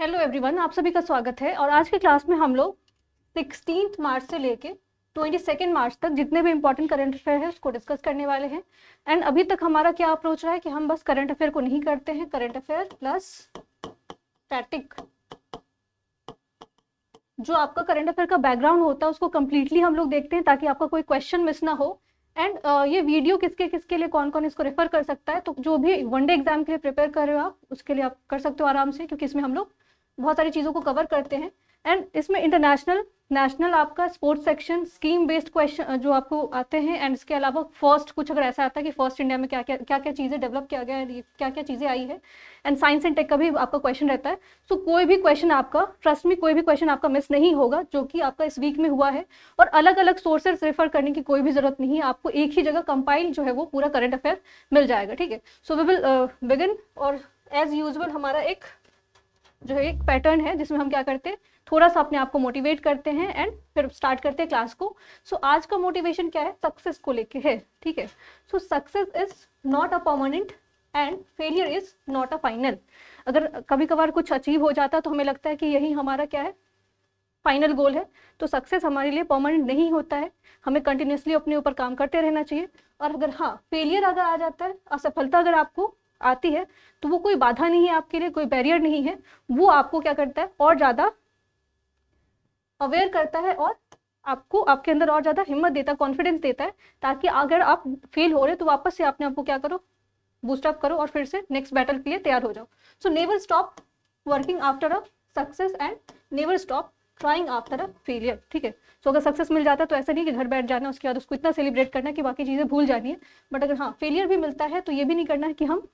Hello everyone, आप सभी का स्वागत है। और आज की क्लास में हम लोग 16 मार्च से लेके 22 मार्च तक जितने भी इंपॉर्टेंट करंट अफेयर है उसको डिस्कस करने वाले हैं। एंड अभी तक हमारा क्या अप्रोच रहा है कि हम बस करंट अफेयर को नहीं करते हैं, करंट अफेयर प्लस स्टैटिक जो आपका करंट अफेयर का बैकग्राउंड होता है उसको कम्प्लीटली हम लोग देखते हैं ताकि आपका कोई क्वेश्चन मिस ना हो। एंड ये वीडियो किसके किसके लिए कौन कौन इसको रेफर कर सकता है, तो जो भी वनडे एग्जाम के लिए प्रिपेयर कर रहे हो आप उसके लिए आप कर सकते हो आराम से, क्योंकि इसमें हम लोग बहुत सारी चीज़ों को कवर करते हैं। एंड इसमें इंटरनेशनल नेशनल आपका sports section scheme based question जो आपको आते हैं। एंड इसके अलावा फर्स्ट कुछ अगर ऐसा आता है कि फर्स्ट इंडिया में क्या क्या चीज़ें डेवलप किया गया है, क्या क्या चीज़ें आई है। एंड साइंस एंड टेक का भी आपका क्वेश्चन रहता है। सो कोई भी क्वेश्चन आपका, ट्रस्ट में, कोई भी क्वेश्चन आपका मिस नहीं होगा जो कि आपका इस वीक में हुआ है। और अलग अलग सोर्सेज रेफर करने की कोई भी जरूरत नहीं है, आपको एक ही जगह कंपाइल जो है वो पूरा करंट अफेयर मिल जाएगा। ठीक है, सो वी विल बिगिन। और एज यूजुअल हमारा एक जो है एक पैटर्न है जिसमें हम क्या करते हैं, थोड़ा सा अपने आप को मोटिवेट करते हैं एंड फिर स्टार्ट करते हैं क्लास को। सो आज का मोटिवेशन क्या है, सक्सेस को लेके है। ठीक है, सो success is not a permanent and failure is not a final. अगर कभी कभार कुछ अचीव हो जाता है तो हमें लगता है कि यही हमारा क्या है, फाइनल गोल है। तो सक्सेस हमारे लिए परमानेंट नहीं होता है, हमें कंटिन्यूसली अपने ऊपर काम करते रहना चाहिए। और अगर हाँ फेलियर अगर आ जाता है, असफलता अगर आपको आती है, तो वो कोई बाधा नहीं है आपके लिए, कोई बैरियर नहीं है। वो आपको क्या करता है, और ज़्यादा अवेयर करता है और आपको आपके अंदर और ज़्यादा हिम्मत देता है, कॉन्फिडेंस देता है, ताकि अगर आप फेल हो रहे तो वापस से अपने आप को क्या करो, बूस्टअप करो और फिर से नेक्स्ट बैटल के लिए तैयार हो जाओ। So never stop working after a success and never stop trying after a failure. ठीक है, सो अगर सक्सेस मिल जाता है तो ऐसा नहीं कि घर बैठ जाना, उसके बाद उसको इतना सेलिब्रेट करना कि बाकी चीज़ें भूल जानी है। बट अगर हाँ फेलियर भी मिलता है तो ये भी नहीं करना है कि हम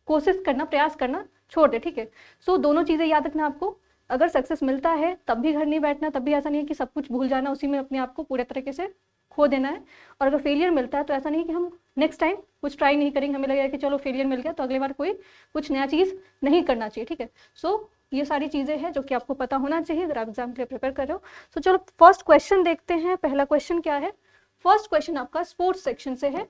कोशिश करना, प्रयास करना छोड़ दे। ठीक है, सो दोनों चीज़ें याद रखना आपको। अगर सक्सेस मिलता है तब भी घर नहीं बैठना, तब भी ऐसा नहीं है कि सब कुछ भूल जाना, उसी में अपने आप को पूरे तरीके से खो देना है। और अगर फेलियर मिलता है तो ऐसा नहीं कि हम नेक्स्ट टाइम कुछ ट्राई नहीं करेंगे, हमें लगेगा कि चलो फेलियर मिल गया तो अगली बार कोई कुछ नया चीज़ नहीं करना चाहिए। ठीक है, सो ये सारी चीज़ें हैं जो कि आपको पता होना चाहिए अगर आप एग्जाम के लिए प्रिपेयर कर रहे हो। सो चलो फर्स्ट क्वेश्चन देखते हैं। पहला क्वेश्चन क्या है, फर्स्ट क्वेश्चन आपका स्पोर्ट्स सेक्शन से है।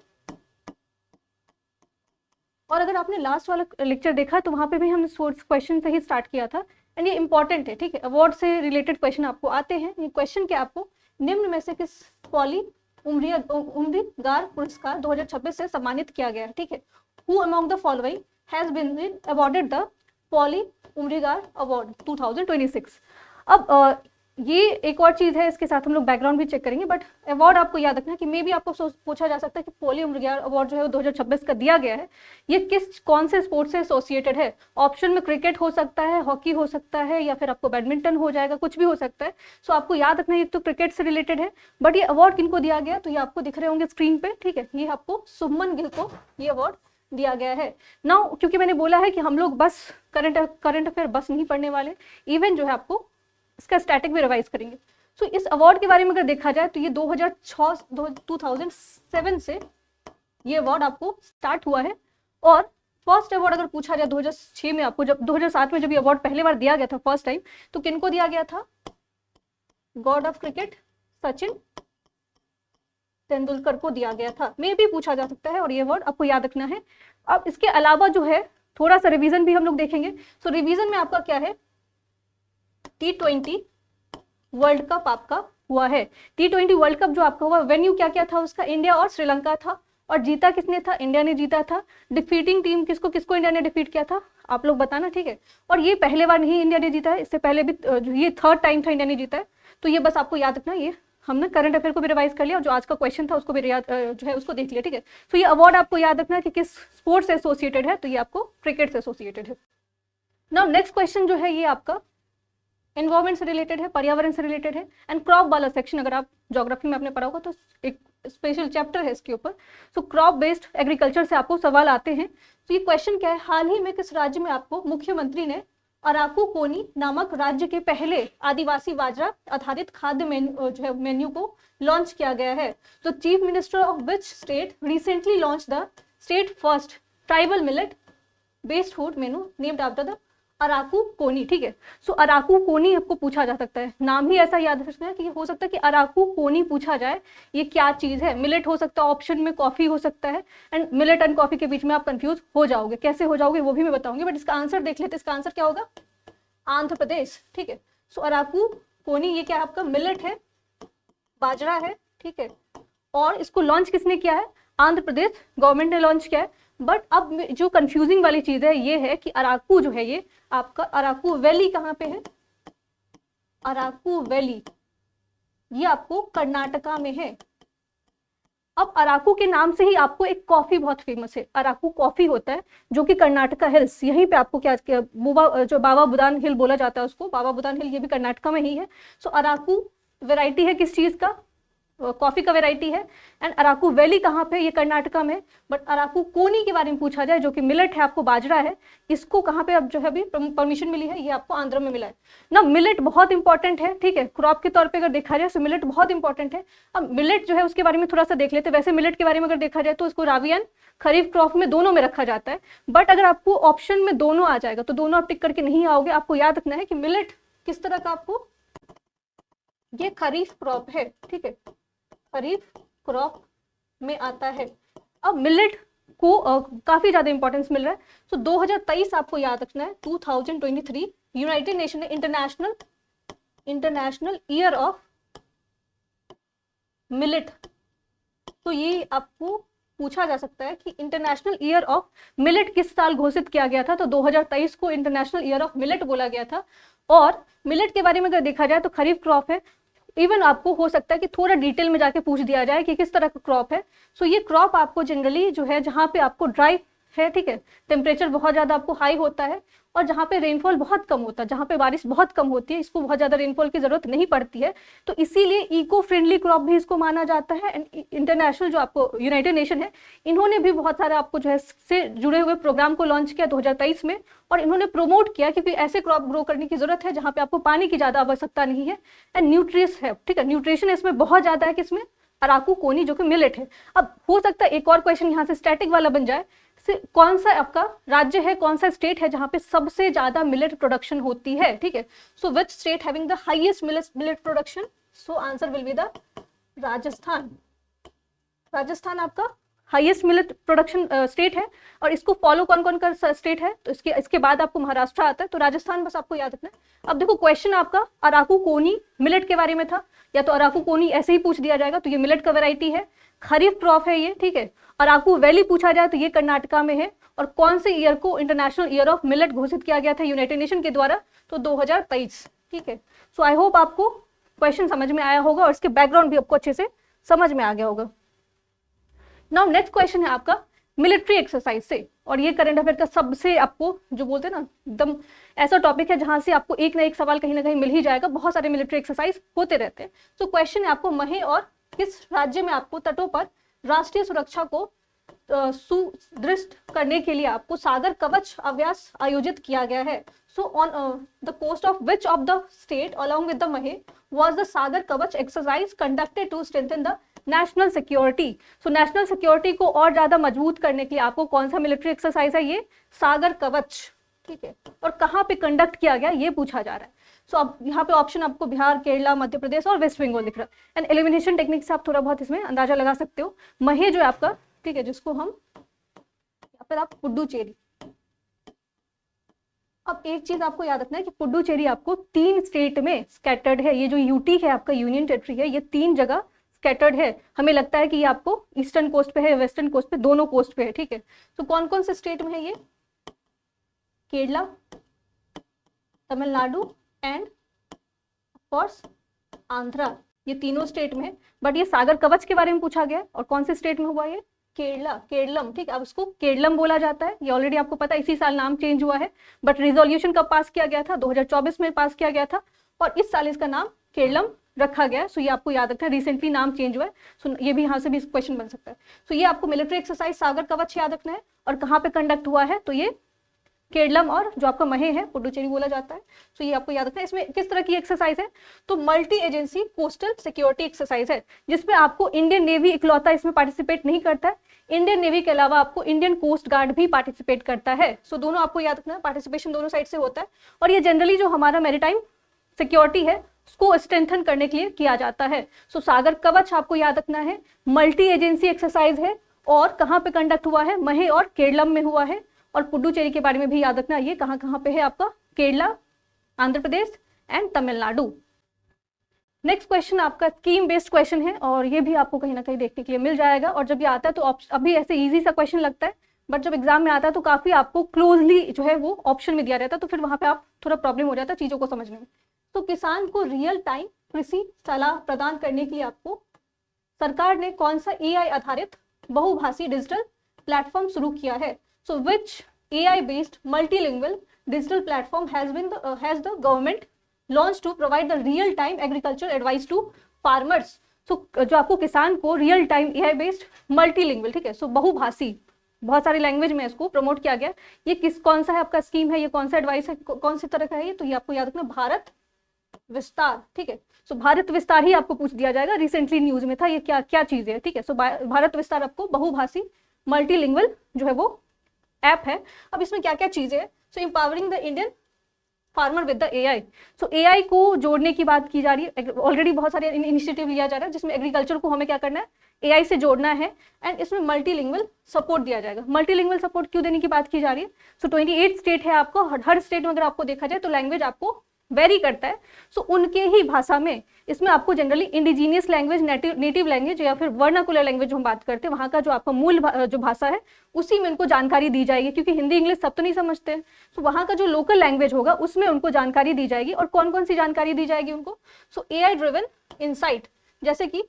और अगर आपने लास्ट वाला लेक्चर देखा तो वहाँ पे भी हमने स्पोर्ट्स क्वेश्चन से ही स्टार्ट किया था। एंड ये इंपॉर्टेंट है। ठीक है, अवार्ड से रिलेटेड क्वेश्चन आपको आते हैं। ये क्वेश्चन क्या, आपको निम्न में से किस पॉली उम्रीगार पुरस्कार 2026 से सम्मानित किया गया है। ठीक है, who among the following has been awarded the Polly Umrigar award 2026। अब ये एक और चीज़ है, इसके साथ हम लोग बैकग्राउंड भी चेक करेंगे। बट अवार्ड आपको याद रखना कि मे भी आपको पूछा जा सकता है कि पॉली उम्रीगार अवार्ड जो है वो 2026 का दिया गया है, ये किस कौन से स्पोर्ट्स से एसोसिएटेड है। ऑप्शन में क्रिकेट हो सकता है, हॉकी हो सकता है, या फिर आपको बैडमिंटन हो जाएगा, कुछ भी हो सकता है। सो आपको याद रखना ये तो क्रिकेट से रिलेटेड है। बट ये अवार्ड किनको दिया गया, तो ये आपको दिख रहे होंगे स्क्रीन पे। ठीक है, ये आपको शुभमन गिल को ये अवार्ड दिया गया है। नाउ क्योंकि मैंने बोला है कि हम लोग बस करंट अफेयर बस नहीं पढ़ने वाले, इवन जो है आपको इसका स्टैटिक भी रिवाइज करेंगे। सो इस अवार्ड के बारे में अगर देखा जाए तो ये 2007 से ये अवार्ड आपको स्टार्ट हुआ है। और फर्स्ट अवार्ड अगर पूछा जाए 2006 में, आपको जब 2007 में जब ये अवार्ड पहली बार दिया गया था फर्स्ट टाइम, तो किनको दिया गया था, God of cricket Sachin Tendulkar को दिया गया था। मे भी पूछा जा सकता है और ये अवार्ड आपको याद रखना है। अब इसके अलावा जो है थोड़ा सा रिवीजन भी हम लोग देखेंगे। सो रिवीजन में आपका क्या है, T20 वर्ल्ड कप आपका हुआ है। T20 वर्ल्ड कप जो आपका हुआ, वेन्यू क्या क्या था उसका, इंडिया और श्रीलंका था। और जीता किसने था, इंडिया ने जीता था। डिफीटिंग टीम किसको किसको इंडिया ने डिफीट किया था, आप लोग बताना। ठीक है, और ये पहले बार नहीं इंडिया ने जीता है, इससे पहले भी ये थर्ड टाइम था इंडिया ने जीता है। तो ये बस आपको याद रखना, ये हमने करंट अफेयर को भी रिवाइज कर लिया और जो आज का क्वेश्चन था उसको भी याद जो है उसको देख लिया। ठीक है, तो ये अवार्ड आपको याद रखना कि किस स्पोर्ट्स से एसोसिएटेड है, तो ये आपको क्रिकेट से एसोसिएटेड है। नाउ नेक्स्ट क्वेश्चन जो है ये आपका एनवायरमेंट से रिलेटेड है, पर्यावरण से रिलेटेड है। एंड क्रॉप वाला सेक्शन अगर आप ज्योग्राफी में आपने पढ़ा होगा तो एक स्पेशल चैप्टर है इसके ऊपर। सो क्रॉप बेस्ड एग्रीकल्चर से आपको सवाल आते हैं। तो ये क्वेश्चन क्या है, हाल ही में किस राज्य में आपको मुख्यमंत्री ने अराकू कोनी नामक राज्य के पहले आदिवासी बाजरा आधारित खाद्य मेन्यू को लॉन्च किया गया है। तो chief minister of which state recently launch the state first tribal millet based food menu named after the Araku कोनी। ठीक है, सो अराकू कोनी आपको पूछा जा सकता है, नाम ही ऐसा याद रखना है कि हो सकता है कि अराकू कोनी पूछा जाए, ये क्या चीज है। मिलेट हो सकता है, ऑप्शन में कॉफी हो सकता है। एंड मिलेट एंड कॉफी के बीच में आप कंफ्यूज हो जाओगे, कैसे हो जाओगे वो भी मैं बताऊंगी। बट इसका आंसर देख लेते, इसका आंसर क्या होगा, आंध्र प्रदेश, ठीक है। सो अराकू कोनी ये क्या है आपका, मिलेट है, बाजरा है, ठीक है। और इसको लॉन्च किसने किया है, आंध्र प्रदेश गवर्नमेंट ने लॉन्च किया है। बट अब जो कंफ्यूजिंग वाली चीज है ये है कि अराकू जो है ये आपका, अराकू वैली कहाँ पे है, अराकू वैली ये आपको कर्नाटका में है। अब अराकू के नाम से ही आपको एक कॉफी बहुत फेमस है, अराकू कॉफी होता है, जो कि कर्नाटका हिल्स, यहीं पे आपको क्या जो बाबा बुदान हिल बोला जाता है उसको, बाबा बुदान हिल, ये भी कर्नाटका में ही है। सो अराकू वेराइटी है किस चीज का, कॉफी का वेराइटी है। एंड अराकू वैली कहाँ पे, ये कर्नाटका में। बट अराकू कोनी के बारे में पूछा जाए, जो कि मिलेट है, आपको बाजरा है, इसको कहाँ पे अब जो है अभी परमिशन मिली है, ये आपको आंध्र में मिला है ना। मिलेट बहुत इंपॉर्टेंट है, ठीक है, क्रॉप के तौर पे अगर देखा जाए तो मिलेट बहुत इंपॉर्टेंट है। अब मिलेट जो है उसके बारे में थोड़ा सा देख लेते हैं। वैसे मिलेट के बारे में अगर देखा जाए तो इसको राबी एंड खरीफ क्रॉप में दोनों में रखा जाता है। बट अगर आपको ऑप्शन में दोनों आ जाएगा तो दोनों आप टिक करके नहीं आओगे। आपको याद रखना है कि मिलेट किस तरह का, आपको ये खरीफ क्रॉप है, ठीक है, खरीफ क्रॉप में आता है। अब मिलेट को काफी ज्यादा इंपॉर्टेंस मिल रहा है। सो 2023 आपको याद रखना है, 2023 यूनाइटेड नेशन ने इंटरनेशनल ईयर ऑफ मिलेट, तो ये आपको पूछा जा सकता है कि इंटरनेशनल ईयर ऑफ मिलेट किस साल घोषित किया गया था। तो 2023 को इंटरनेशनल ईयर ऑफ मिलेट बोला गया था। और मिलेट के बारे में अगर देखा जाए तो खरीफ क्रॉप है। इवन आपको हो सकता है कि थोड़ा डिटेल में जाके पूछ दिया जाए कि किस तरह का क्रॉप है। सो ये क्रॉप आपको जनरली जो है, जहाँ पे आपको ड्राई है, ठीक है, टेम्परेचर बहुत ज्यादा आपको हाई होता है, और जहाँ पे रेनफॉल बहुत कम होता है, जहाँ पे बारिश बहुत कम होती है, इसको बहुत ज्यादा रेनफॉल की जरूरत नहीं पड़ती है। तो इसीलिए इको फ्रेंडली क्रॉप भी इसको माना जाता है। एंड इंटरनेशनल जो आपको यूनाइटेड नेशन है, इन्होंने भी बहुत सारे आपको जो है से जुड़े हुए प्रोग्राम को लॉन्च किया 2023 में, और इन्होंने प्रोमोट किया क्योंकि ऐसे क्रॉप ग्रो करने की जरूरत है जहाँ पे आपको पानी की ज्यादा आवश्यकता नहीं है, एंड न्यूट्रियस है, ठीक है, न्यूट्रिशन इसमें बहुत ज्यादा है, किसमें, अराकू कोनी, जो कि मिलेट है। अब हो सकता है एक और क्वेश्चन यहाँ से स्टैटिक वाला बन जाए, कौन सा आपका राज्य है, कौन सा स्टेट है जहां पे सबसे ज्यादा मिलेट प्रोडक्शन होती है, ठीक है। So which state having the highest millet production, so answer will be the Rajasthan. Rajasthan आपका हाईएस्ट मिलेट प्रोडक्शन स्टेट है। और इसको फॉलो कौन कौन का स्टेट है, तो इसके बाद आपको महाराष्ट्र आता है, तो राजस्थान बस आपको याद रखना है। अब देखो क्वेश्चन आपका अराकू कोनी मिलेट के बारे में था, या तो अराकू कोनी ऐसे ही पूछ दिया जाएगा, तो ये मिलेट का वेराइटी है, खरीफ क्रॉप है ये, ठीक है। अराकू वैली पूछा जाए तो ये कर्नाटका में है। और कौन से ईयर को इंटरनेशनल ईयर ऑफ मिलेट घोषित किया गया था यूनाइटेड नेशन के द्वारा, तो 2023, ठीक है। सो आई होप आपको क्वेश्चन समझ में आया होगा और इसके बैकग्राउंड भी आपको अच्छे से समझ में आ गया होगा। नाउ नेक्स्ट क्वेश्चन है आपका मिलिट्री एक्सरसाइज से, और ये करंट अफेयर का सबसे आपको जो बोलते हैं ना एकदम ऐसा टॉपिक है जहां से आपको एक ना एक सवाल कहीं ना कहीं मिल ही जाएगा। बहुत सारे मिलिट्री एक्सरसाइज होते रहते हैं। तो क्वेश्चन है आपको, महे और किस राज्य में आपको तटों पर राष्ट्रीय सुरक्षा को सुदृढ़ करने के लिए आपको सागर कवच अभ्यास आयोजित किया गया है। So on the coast of which of the state along with the Mahe was the Sagar Kavach exercise conducted to strengthen the national security. So national security को और ज्यादा मजबूत करने के लिए आपको कौन सा मिलिट्री एक्सरसाइज है, ये सागर कवच, ठीक है, और कहाँ पे कंडक्ट किया गया ये पूछा जा रहा है। सो अब यहाँ पे ऑप्शन आपको बिहार, केरला, मध्य प्रदेश और वेस्ट बंगाल दिख रहा है। एंड एलिमिनेशन टेक्निक से आप थोड़ा बहुत इसमें अंदाजा लगा सकते हो। महे जो है आपका, ठीक है, जिसको हम या फिर आप पुडुचेरी। अब एक चीज आपको याद रखना है कि पुडुचेरी आपको 3 स्टेट में स्कैटर्ड है। ये जो यूटी है आपका, यूनियन टेरिटरी है, ये 3 जगह स्कैटर्ड है। हमें लगता है कि ये आपको ईस्टर्न कोस्ट पे है, वेस्टर्न कोस्ट पे, दोनों कोस्ट पे है, ठीक है। तो कौन कौन से स्टेट में है ये, Kerala, Tamil Nadu end of course Andhra, ये तीनों स्टेट में है। बट ये सागर कवच के बारे में पूछा गया और कौन से स्टेट में हुआ ये, केरला, केरलम, ठीक है। अब इसको केरलम बोला जाता है, ये ऑलरेडी आपको पता है, इसी साल नाम चेंज हुआ है। बट रिजोल्यूशन कब पास किया गया था, 2024 में पास किया गया था, और इस साल इसका नाम केरलम रखा गया है। सो ये आपको याद रखना है, रिसेंटली नाम चेंज हुआ है। सो ये भी यहाँ से भी क्वेश्चन बन सकता है। सो ये आपको मिलिट्री एक्सरसाइज सागर कवच याद रखना है, और कहाँ पे कंडक्ट हुआ है, तो ये केरलम और जो आपका महे है, पुडुचेरी बोला जाता है। सो ये आपको याद रखना है। इसमें किस तरह की एक्सरसाइज है, तो multi agency coastal security exercise है, जिसमें आपको इंडियन नेवी इकलौता इसमें पार्टिसिपेट नहीं करता है। इंडियन नेवी के अलावा आपको इंडियन कोस्ट गार्ड भी पार्टिसिपेट करता है। सो दोनों आपको याद रखना है, पार्टिसिपेशन दोनों साइड से होता है। और ये जनरली जो हमारा मैरीटाइम सिक्योरिटी है उसको स्ट्रेंथन करने के लिए किया जाता है। सो सागर कवच आपको याद रखना है, मल्टी एजेंसी एक्सरसाइज है, और कहाँ पे कंडक्ट हुआ है, महे और केरलम में हुआ है। और पुडुचेरी के बारे में भी याद रखना, ये कहाँ कहाँ पे है आपका, Kerala, Andhra Pradesh and Tamil Nadu. Next question आपका स्कीम बेस्ड क्वेश्चन है और ये भी आपको कहीं ना कहीं देखने के लिए मिल जाएगा। और जब ये आता है तो अभी ऐसे इजी सा क्वेश्चन लगता है, बट जब एग्जाम में आता है तो काफी आपको क्लोजली जो है वो ऑप्शन में दिया रहता है, तो फिर वहां पे आप थोड़ा प्रॉब्लम हो जाता है चीजों को समझने में। तो किसान को रियल टाइम कृषि सलाह प्रदान करने के लिए आपको सरकार ने कौन सा AI आधारित बहुभाषी डिजिटल प्लेटफॉर्म शुरू किया है? So which AI based multilingual digital platform has the government launch to provide the real time agriculture advice to farmers? So जो आपको किसान को real time AI based multilingual, ठीक है, सो बहुभाषी, बहुत सारी लैंग्वेज में इसको प्रमोट किया गया। ये कौन सा है आपका स्कीम है, ये कौन सा एडवाइस है, कौन सी तरह का है ये? तो ये आपको याद रखना, भारत विस्तार, ठीक है। सो भारत विस्तार ही आपको पूछ दिया जाएगा, रिसेंटली न्यूज में था, ये क्या क्या चीज है, ठीक है। सो भारत विस्तार आपको बहुभाषी मल्टीलिंगुअल जो है वो ऐप है। अब इसमें क्या क्या चीजें है? So empowering the Indian farmer with the AI। So AI को जोड़ने की बात की जा रही है, ऑलरेडी बहुत सारे इनिशिएटिव लिया जा रहा है जिसमें एग्रीकल्चर को हमें क्या करना है, AI से जोड़ना है, एंड इसमें मल्टीलिंगुअल सपोर्ट दिया जाएगा। मल्टीलिंगुअल सपोर्ट क्यों देने की बात की जा रही है? सो 28 स्टेट है आपको, हर स्टेट में अगर आपको देखा जाए तो लैंग्वेज आपको वेरी करता है। सो उनके ही भाषा में इसमें आपको generally indigenous language, native language या फिर वर्नाकुलर लैंग्वेज जो हम बात करते हैं, वहाँ का जो आपका मूल जो भाषा है उसी में उनको जानकारी दी जाएगी, क्योंकि हिंदी इंग्लिश सब तो नहीं समझते हैं। तो वहाँ का जो लोकल लैंग्वेज होगा उसमें उनको जानकारी दी जाएगी। और कौन कौन सी जानकारी दी जाएगी उनको? सो AI ड्रिवन इंसाइट, जैसे कि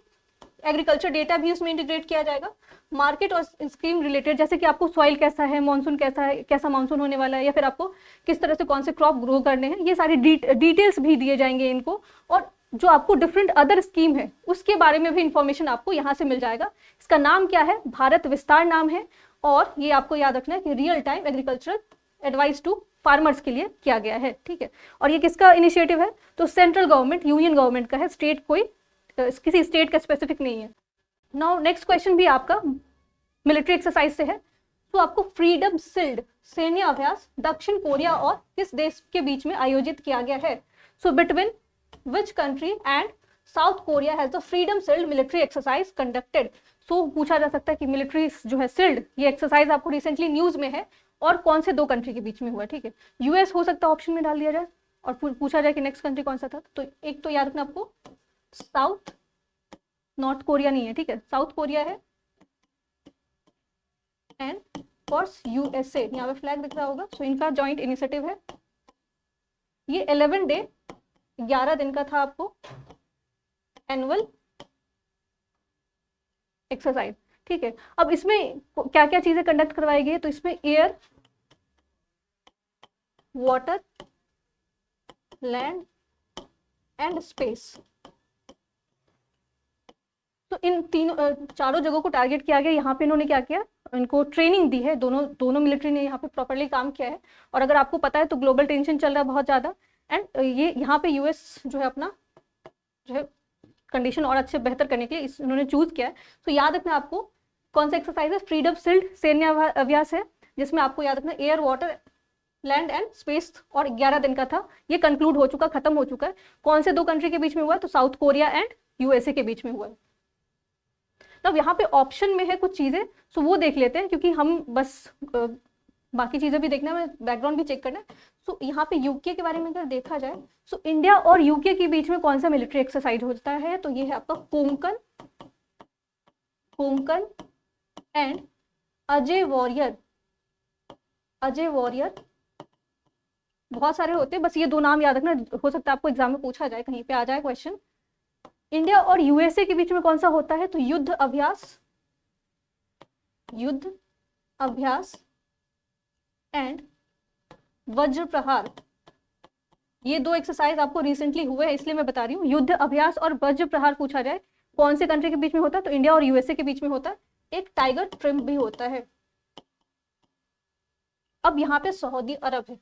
एग्रीकल्चर डेटा भी उसमें इंटीग्रेट किया जाएगा, मार्केट और स्कीम रिलेटेड, जैसे कि आपको सॉइल कैसा है, मानसून कैसा है, कैसा मानसून होने वाला है, या फिर आपको किस तरह से कौन से क्रॉप ग्रो करने हैं, ये सारी डिटेल्स भी दिए जाएंगे इनको। और जो आपको डिफरेंट अदर स्कीम है उसके बारे में भी इंफॉर्मेशन आपको यहाँ से मिल जाएगा। इसका नाम क्या है? भारत विस्तार नाम है। और ये आपको याद रखना है कि real time agricultural advice to farmers के लिए किया गया है, ठीक है। और ये किसका इनिशिएटिव है? तो सेंट्रल गवर्नमेंट, यूनियन गवर्नमेंट का है, स्टेट कोई किसी स्टेट का स्पेसिफिक नहीं है। नाउ नेक्स्ट क्वेश्चन भी आपका मिलिट्री एक्सरसाइज से है। तो आपको फ्रीडम शील्ड सैन्य अभ्यास दक्षिण कोरिया और किस देश के बीच में आयोजित किया गया है? So between which country and South Korea has the freedom shield military exercise conducted? So पूछा जा सकता है कि मिलिट्री जो है शील्ड, ये एक्सरसाइज आपको रिसेंटली न्यूज में है और कौन से दो कंट्री के बीच में हुआ है, ठीक है। US हो सकता है ऑप्शन में डाल दिया जाए और पूछा जाए कि नेक्स्ट कंट्री कौन सा था। तो एक तो याद रखना आपको, साउथ, नॉर्थ कोरिया नहीं है, ठीक है, साउथ कोरिया है, एंड कोर्स USA, यहाँ पे फ्लैग दिख रहा होगा। सो इनका जॉइंट इनिशिएटिव है। ये 11 डे 11 दिन का था आपको एनुअल एक्सरसाइज, ठीक है। अब इसमें क्या क्या चीजें कंडक्ट करवाई गई है? तो इसमें air, water, land and space, तो इन तीनों चारों जगहों को टारगेट किया गया। यहाँ पे इन्होंने क्या किया, इनको ट्रेनिंग दी है, दोनों मिलिट्री ने यहाँ पे प्रॉपर्ली काम किया है। और अगर आपको पता है तो ग्लोबल टेंशन चल रहा है बहुत ज्यादा, एंड ये यहाँ पे US जो है अपना जो है कंडीशन और अच्छे बेहतर करने के लिए इन्होंने चूज किया है। तो याद रखना आपको कौन सा एक्सरसाइज है, फ्रीडम शील्ड सैन्य अभ्यास है, जिसमें आपको याद रखना air, water, land and space, और 11 दिन का था। ये कंक्लूड हो चुका, खत्म हो चुका है। कौन से दो कंट्री के बीच में हुआ है? तो साउथ कोरिया एंड USA के बीच में हुआ है। तब यहाँ पे ऑप्शन में है कुछ चीजें, सो वो देख लेते हैं, क्योंकि हम बस बाकी चीजें भी देखना है, बैकग्राउंड भी चेक करना है। सो यहाँ पे यूके के बारे में अगर देखा जाए, सो इंडिया और यूके के बीच में कौन सा मिलिट्री एक्सरसाइज होता है? तो ये है आपका कोंकण एंड अजय वॉरियर। बहुत सारे होते हैं, बस ये दो नाम याद रखना, हो सकता है आपको एग्जाम में पूछा जाए, कहीं पे आ जाए क्वेश्चन। इंडिया और USA के बीच में कौन सा होता है? तो युद्ध अभ्यास एंड वज्र प्रहार। ये दो एक्सरसाइज आपको रिसेंटली हुए हैं, इसलिए मैं बता रही हूँ। युद्ध अभ्यास और वज्र प्रहार पूछा जाए कौन से कंट्री के बीच में होता है? तो इंडिया और USA के बीच में होता है। एक टाइगर ट्रिम्प भी होता है। अब यहाँ पे सऊदी अरब है,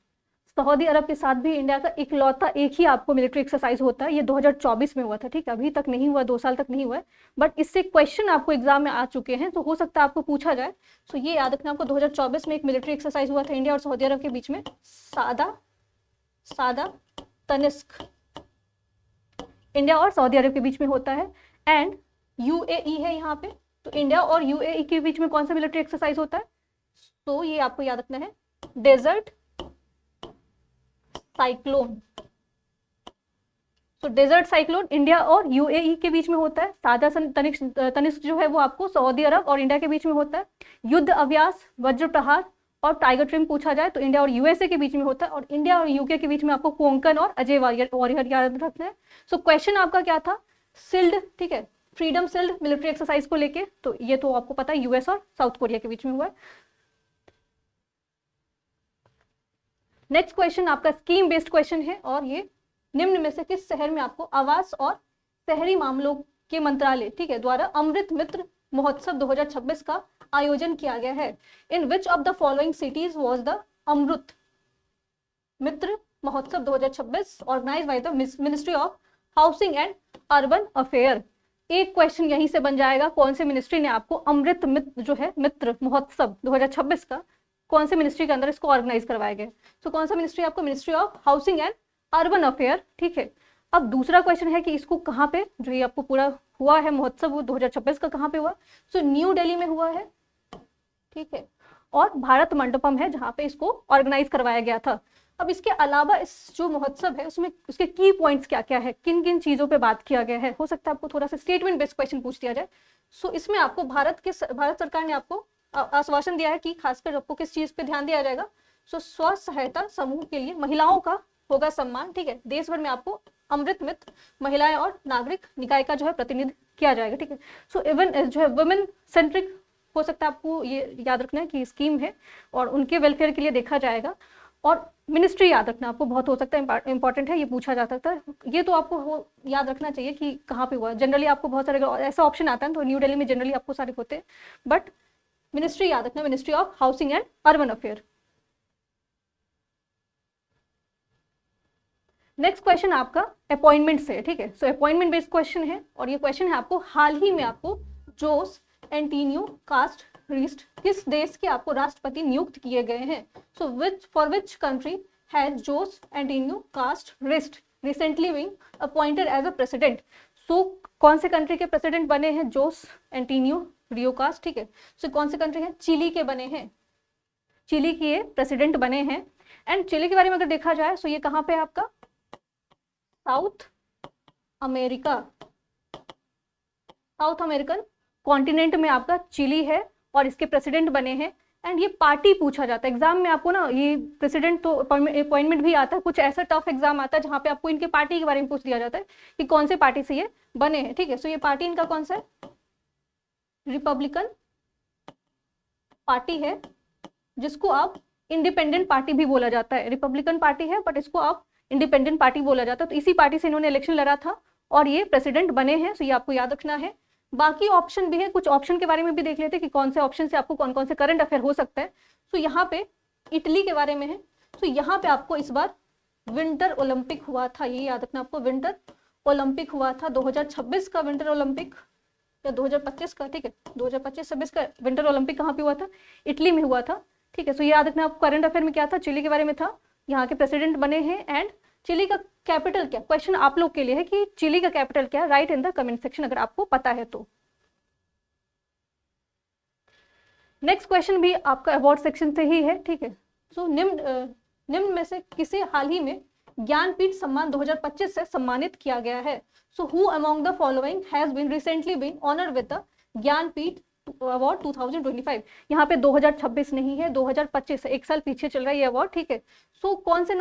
सऊदी अरब के साथ भी इंडिया का इकलौता एक ही आपको मिलिट्री एक्सरसाइज होता है। ये 2024 में हुआ था, ठीक है, अभी तक नहीं हुआ, 2 साल तक नहीं हुआ है, बट इससे क्वेश्चन आपको एग्जाम में आ चुके हैं, तो हो सकता है आपको पूछा जाए। तो ये याद रखना आपको, 2024 में एक मिलिट्री एक्सरसाइज हुआ था इंडिया और सऊदी अरब के बीच में, सादा तनिष्क, इंडिया और सऊदी अरब के बीच में होता है। एंड UAE है यहाँ पे, तो इंडिया और UAE के बीच में कौन सा मिलिट्री एक्सरसाइज होता है? तो ये आपको याद रखना है, डेजर्ट साइक्लोन। सो डेजर्ट साइक्लोन इंडिया और यूएई के बीच में होता है। ताजा तनिष्क जो है वो आपको सऊदी अरब और इंडिया के बीच में होता है। युद्ध अभ्यास, वज्र प्रहार और टाइगर ट्रिम पूछा जाए तो इंडिया और यूएसए के बीच में होता है, और इंडिया और यूके के बीच में आपको कोंकण और अजय वॉरियर याद रखना है। सो क्वेश्चन आपका क्या था, सिल्ड, ठीक है, फ्रीडम सिल्ड मिलिट्री एक्सरसाइज को लेके, तो ये तो आपको पता है यूएस और साउथ कोरिया के बीच में हुआ है। नेक्स्ट क्वेश्चन आपका स्कीम बेस्ड क्वेश्चन है, और ये निम्न में से किस शहर में आपको आवास और शहरी मामलों के मंत्रालय, ठीक है, द्वारा अमृत मित्र महोत्सव 2026 का आयोजन किया गया है। In which of the following cities was the Amrit Mitra Mahotsav 2026 organised by the ministry of housing and urban affair. एक क्वेश्चन यहीं से बन जाएगा, कौन से मिनिस्ट्री ने आपको अमृत मित्र जो है मित्र महोत्सव 2026 का कौन से मिनिस्ट्री के अंदर इसको ऑर्गेनाइज करवाया गया। तो कौन सा मिनिस्ट्री आपको, ministry of housing and urban affair, ठीक है। अब दूसरा क्वेश्चन है कि इसको कहाँ पे जो ये आपको पूरा हुआ है महोत्सव वो 2026 का कहाँ पे हुआ। सो न्यू दिल्ली में हुआ है, ठीक है, और भारत मंडपम है जहाँ पे इसको ऑर्गेनाइज करवाया गया था। अब इसके अलावा इस जो महोत्सव है उसमें उसके की पॉइंट्स क्या क्या है, किन किन चीजों पे बात किया गया है, हो सकता है आपको थोड़ा सा स्टेटमेंट बेस्ड क्वेश्चन पूछ दिया जाए। सो इसमें आपको भारत सरकार ने आपको आश्वासन दिया है कि खासकर आपको किस चीज पे ध्यान दिया जाएगा। सो स्व सहायता समूह के लिए महिलाओं का होगा सम्मान, ठीक है। देश भर में आपको अमृत मित्र महिलाएं और नागरिक निकाय का जो है प्रतिनिधि किया जाएगा, ठीक है। सो इवन जो है वुमेन सेंट्रिक हो सकता है, आपको ये याद रखना है कि स्कीम है और उनके वेलफेयर के लिए देखा जाएगा। और मिनिस्ट्री याद रखना आपको बहुत हो सकता है इंपॉर्टेंट है, ये पूछा जा सकता है, ये तो आपको याद रखना चाहिए कि कहाँ पे हुआ। जनरली आपको बहुत सारे ऐसा ऑप्शन आता है तो न्यू दिल्ली में जनरली आपको सारे होते हैं, बट मिनिस्ट्री याद रखना, ministry of housing and urban affair. Next question आपका अपॉइंटमेंट से, ठीक है। सो अपॉइंटमेंट बेस्ड क्वेश्चन है, और ये क्वेश्चन है आपको हाल ही में आपको जोस एंटीनियो कास्टरिस्ट किस देश के आपको राष्ट्रपति नियुक्त किए गए हैं। So for which country has Jose Antonio Kast recently been appointed as a president. So कौन से कंट्री के प्रेसिडेंट बने हैं जोस एंटीनियो रियोकास्ट, ठीक है। सो कौन से कंट्री है, चिली के बने हैं, चिली के ये प्रेसिडेंट बने हैं। एंड चिली के बारे में अगर देखा जाए तो ये कहाँ पे है आपका, south America, south American continent में आपका चिली है, और इसके प्रेसिडेंट बने हैं। एंड ये पार्टी पूछा जाता है एग्जाम में आपको ना, ये प्रेसिडेंट तो अपॉइंटमेंट भी आता है, कुछ ऐसा टफ एग्जाम आता है जहाँ पे आपको इनके पार्टी के बारे में पूछ दिया जाता है कि कौन से पार्टी से ये बने हैं, ठीक है। सो ये पार्टी इनका कौन सा है, रिपब्लिकन पार्टी है, जिसको आप इंडिपेंडेंट पार्टी भी बोला जाता है। रिपब्लिकन पार्टी है बट इसको आप इंडिपेंडेंट पार्टी बोला जाता है। तो इसी पार्टी से इन्होंने इलेक्शन लड़ा था और ये प्रेसिडेंट बने हैं, तो ये आपको याद रखना है। बाकी ऑप्शन भी है, कुछ ऑप्शन के बारे में भी देख लेते हैं कि कौन से ऑप्शन से आपको कौन कौन से करंट अफेयर हो सकता है। तो यहाँ पे इटली के बारे में है, तो यहाँ पे आपको इस बार विंटर ओलंपिक हुआ था, ये याद रखना आपको, विंटर ओलंपिक हुआ था 2026 का विंटर ओलंपिक या 2025 का, ठीक है, 2025-26 का विंटर ओलंपिक कहाँ पे हुआ था, इटली में हुआ था, ठीक है। सो ये याद रखना आपको। करंट अफेयर में क्या था, चिली के बारे में था, यहाँ के प्रेसिडेंट बने हैं। एंड चिली का कैपिटल क्या, क्वेश्चन आप लोग के लिए है कि चिली का कैपिटल क्या है, right in the comment section अगर आपको पता है तो। नेक्स्ट क्वेश्चन भी आपका अवार्ड सेक्शन से ही है, ठीक है। सो निम्न में से किसे हाल ही में ज्ञानपीठ सम्मान 2025 से सम्मानित किया गया है। So who among the following has been recently been honoured with the Jnanpith award 2025। यहाँ पे 2026 नहीं है, 2025 है, एक साल पीछे चल रहा है ये अवार्ड, ठीक है। सो कौन से